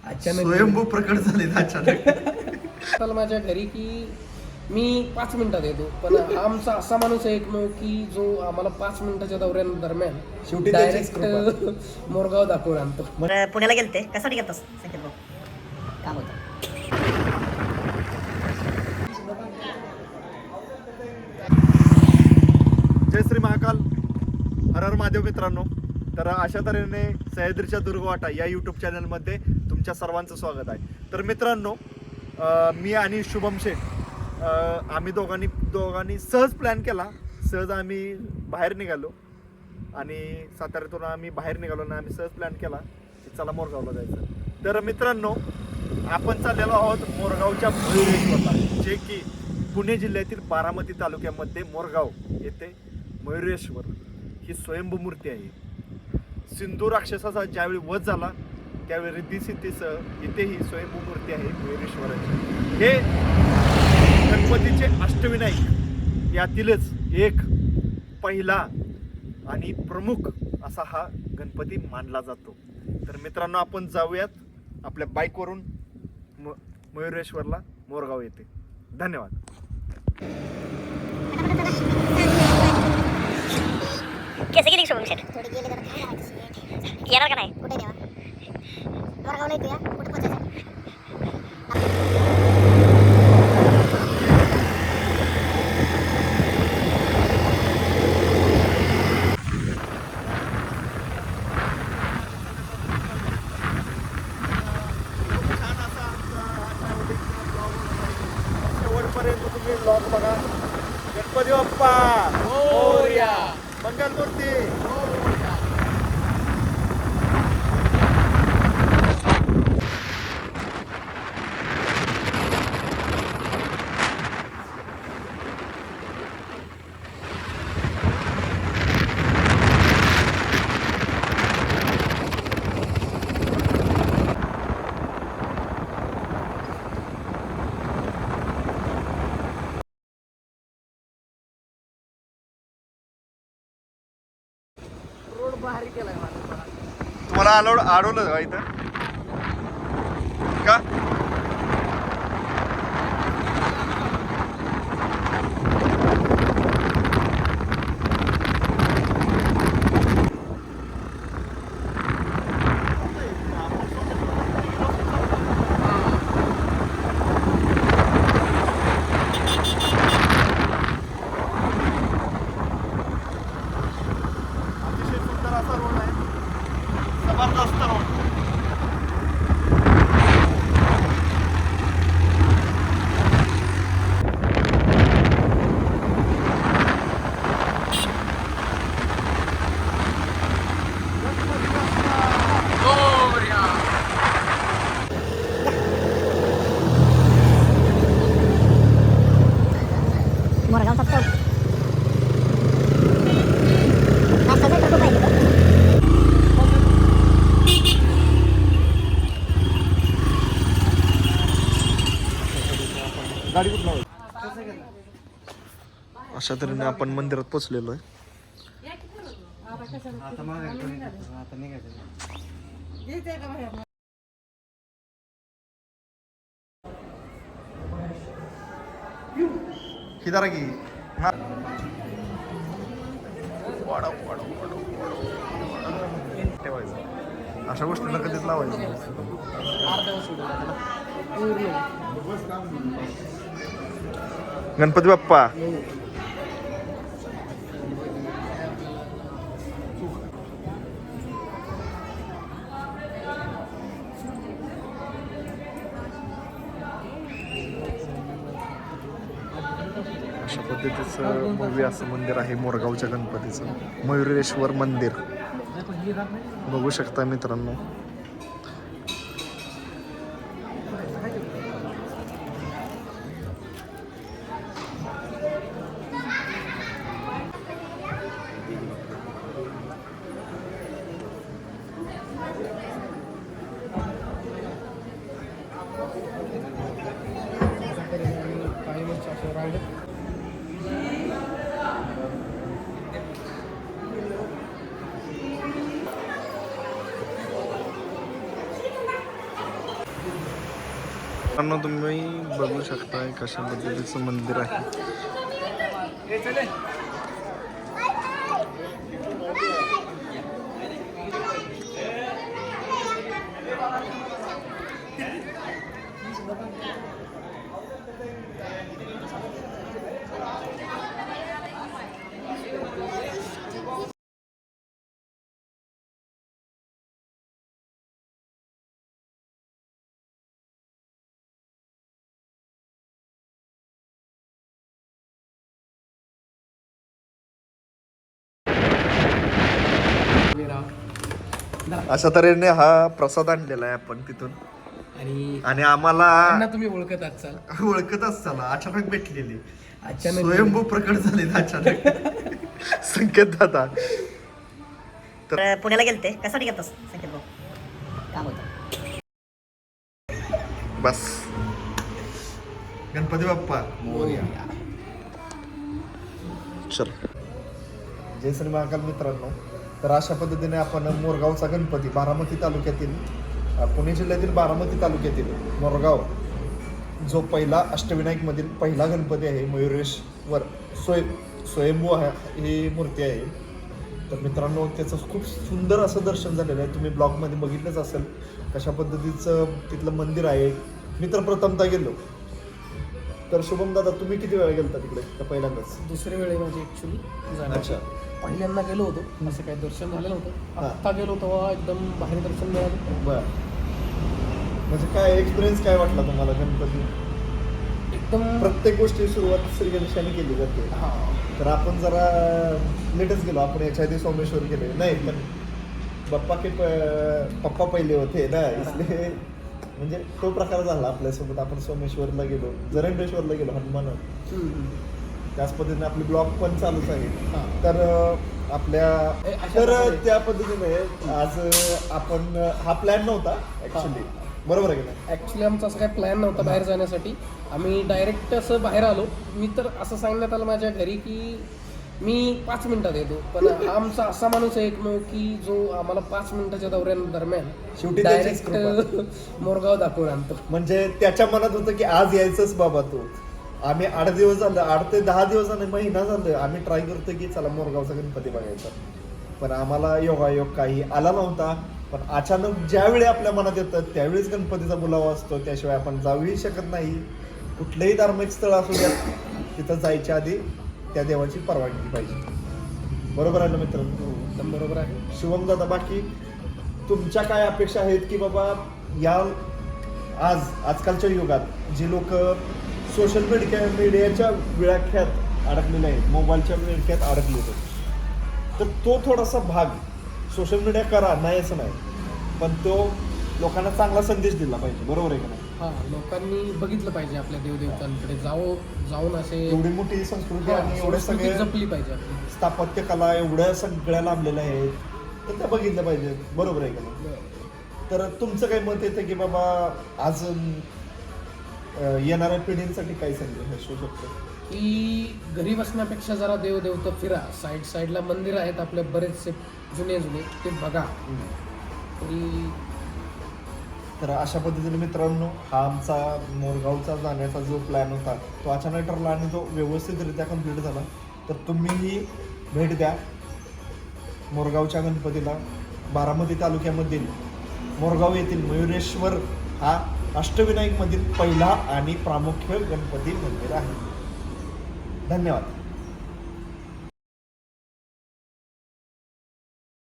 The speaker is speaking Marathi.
अचानक स्वयंभू प्रकट झाले अचानक. चल माझ्या घरी की मी 5 मिनिटात येतो, पण हा आमचा असा माणूस आहे एकमेव की जो आम्हाला 5 मिनिटाच्या दरम्यान शेवटी डायरेक्ट मोरगाव दाखवून आणतो. बरं पुण्याला गेलते कशासाठी गेलतास संकेत भाऊ? काम होतं. जय श्री महाकाल, हर हर महादेव मित्रांनो. तर अशा तऱ्हेने सह्याद्रीच्या दुर्गवाटा या यूट्यूब चॅनलमध्ये तुमच्या सर्वांचं स्वागत आहे. तर मित्रांनो, मी आणि शुभम शेठ आम्ही दोघांनी सहज प्लॅन केला. सहज आम्ही बाहेर निघालो आणि साताऱ्यातून आम्ही बाहेर निघालो आणि आम्ही सहज प्लॅन केला की चला मोरगावला जायचं. तर मित्रांनो, आपण चाललेलो आहोत मोरगावच्या मयुरेश्वरला, जे की पुणे जिल्ह्यातील बारामती तालुक्यामध्ये मोरगाव येथे मयुरेश्वर ही स्वयंभू मूर्ती आहे. सिंधू राक्षसाचा ज्यावेळी वध झाला त्यावेळी रिद्धिसिद्धीसह इथेही स्वयंभू मूर्ती आहे मयुरेश्वराची. हे गणपतीचे अष्टविनायक यातीलच एक पहिला आणि प्रमुख असा हा गणपती मानला जातो. तर मित्रांनो, आपण जाऊयात आपल्या बाईकवरून मयुरेश्वरला, मोरगाव येथे. धन्यवाद. केस गेली शोभून शेट थोडी गेले तर काय येणार का नाही? कुठे देवा मोरगाव नाही तू या कुठे पोचायचं? शेवटपर्यंत तुम्ही ब्लॉग बघा. गणपती बाप्पा मोरया, मंगलमूर्ती. रोड भारी केलाय माझा. तुम्हाला अडवलं का इथं का? अतिशय सुंदर असा रोड आहे, जबरदस्त रोड. मोरगावचा चौक नाश्ता तर खूप आहे तिथं. गाडी कुठला अशा तऱ्हेने आपण मंदिरात पोचलेलो आहे. किदारा की हा वाडा वाडा ठेवायचं. अशा गोष्टींना कधीच लावायचं. गणपती बाप्पा अशा पद्धतीचं भव्य असं मंदिर आहे मोरगावच्या गणपतीचं, मयुरेश्वर मंदिर. बघू शकता मित्रांनो. मित्रांनो तुम्ही बघू शकताय कशा पद्धतीचं मंदिर आहे. अशा तऱ्हेने हा प्रसाद आणलेला आहे आपण तिथून आणि आम्हाला त्यांना तुम्ही ओळखत असाल. ओळखत असताना अचानक भेटलेली अचानक स्वयंभू प्रकट झाले अचानक संकेत दादा. तर पुण्याला गेलते कशासाठी गेलतास संकेत भाऊ? काम होतं. बस गणपती बाप्पा चल. जय श्री महाकाल मित्रांनो. तर अशा पद्धतीने आपण मोरगावचा गणपती बारामती तालुक्यातील पुणे जिल्ह्यातील बारामती तालुक्यातील मोरगाव जो पहिला अष्टविनायकमधील पहिला गणपती आहे मयुरेश्वर स्वयंभू आहे ही मूर्ती आहे. तर मित्रांनो त्याचं खूप सुंदर असं दर्शन झालेलं आहे. तुम्ही ब्लॉगमध्ये बघितलंच असेल कशा पद्धतीचं तिथलं मंदिर आहे. मी तर प्रथमता गेलो. तर शुभम दादा तुम्ही किती वेळा गेलता तिकडे? तर पहिल्यांदाच दुसरी वेळ आहे माझी ऍक्च्युली जाण्याची. अच्छा. पहिल्यांदा गेलो होतो असं काही दर्शन झालं नव्हतं. हा. आत्ता गेलो तेव्हा एकदम भारी दर्शन मिळालं. बरं. म्हणजे काय एक्सपिरियन्स काय वाटला तुम्हाला गणपती? एकदम प्रत्येक गोष्टी सुरुवात श्री गणेशाने केली जाते. हा तर आपण जरा लेटच गेलो. आपण याच्या आधी सोमेश्वर गेले नाही पण पप्पा पप्पा पहिले होते ना इसलिए म्हणजे तो प्रकार झाला आपल्यासोबत. आपण सोमेश्वरला गेलो, जरंडेश्वरला गेलो, हनुमान. त्याच पद्धतीने आपले ब्लॉग पण चालूच आहे. हा. तर आपल्या अशा तर प्रकारे- त्या पद्धतीने आज आपण हा प्लॅन नव्हता ऍक्च्युली. बरोबर आहे की नाही? ॲक्च्युली आमचा असं काही प्लॅन नव्हता बाहेर जाण्यासाठी. आम्ही डायरेक्ट असं बाहेर आलो. मी तर असं सांगण्यात आलं माझ्या घरी की मी 5 मिनिटात येतो, पण हा आमचा असा माणूस आहे एकमेव की जो आम्हाला 5 मिनिटाच्या दौऱ्यादरम्यान शेवटी त्याचीच डायरेक्ट मोरगाव दाखवून आणतो. म्हणजे त्याच्या मनात होतं की आज यायचंच बाबा तू. आम्ही 8 दिवस झालं, 8 ते 10 दिवस झाले, महिना झालं आम्ही ट्राय करतो की चला मोरगावचा गणपती बघायचा. पण आम्हाला योगायोग काही आला नव्हता. पण अचानक ज्यावेळी आपल्या मनात येतं त्यावेळीच गणपतीचा बोलावा असतो. त्याशिवाय आपण जाऊही शकत नाही. कुठलंही धार्मिक स्थळ असू द्या तिथं जायच्या आधी त्या देवाची परवानगी पाहिजे. बरोबर आहे ना मित्रांनो? एकदम बरोबर आहे. शिवम दादा बाकी तुमच्या काय अपेक्षा आहेत की बाबा या आजकालच्या युगात जे लोक सोशल मीडियाच्या विळख्यात अडकलेले आहेत, मोबाईलच्या विळख्यात अडकले आहेत, तर तो थोडासा भाग सोशल मीडिया करा नाही असं नाही, पण तो लोकांना चांगला संदेश दिला पाहिजे. बरोबर आहे का नाही? हा, लोकांनी बघितलं पाहिजे आपल्या देवदेवतांकडे जाऊन असे एवढी मोठी संस्कृती आणि एवढे संस्कृती सगळे जपली पाहिजे आपली. स्थापत्य कला एवढ्या सगळ्या लांबलेल्या आहेत तर त्या बघितल्या पाहिजेत. बरोबर आहे का नाही? तर तुमचं काय मत येतं की बाबा आज येणाऱ्या पिढींसाठी काय संदेश असू शकतो? की घरी बसण्यापेक्षा जरा देवदेवता फिरा. साईडला मंदिर आहेत आपले बरेचसे जुने ते बघा. तरी तर अशा पद्धतीने मित्रांनो हा आमचा मोरगावचा जाण्याचा जो प्लॅन होता तो अचानक ठरला आणि तो व्यवस्थितरित्या कंप्लीट झाला. तर तुम्हीही भेट द्या मोरगावच्या गणपतीला. बारामती तालुक्यामधील मोरगाव येथील मयुरेश्वर हा अष्टविनायकमधील पहिला आणि प्रामुख्य गणपती मंदिर आहे. धन्यवाद.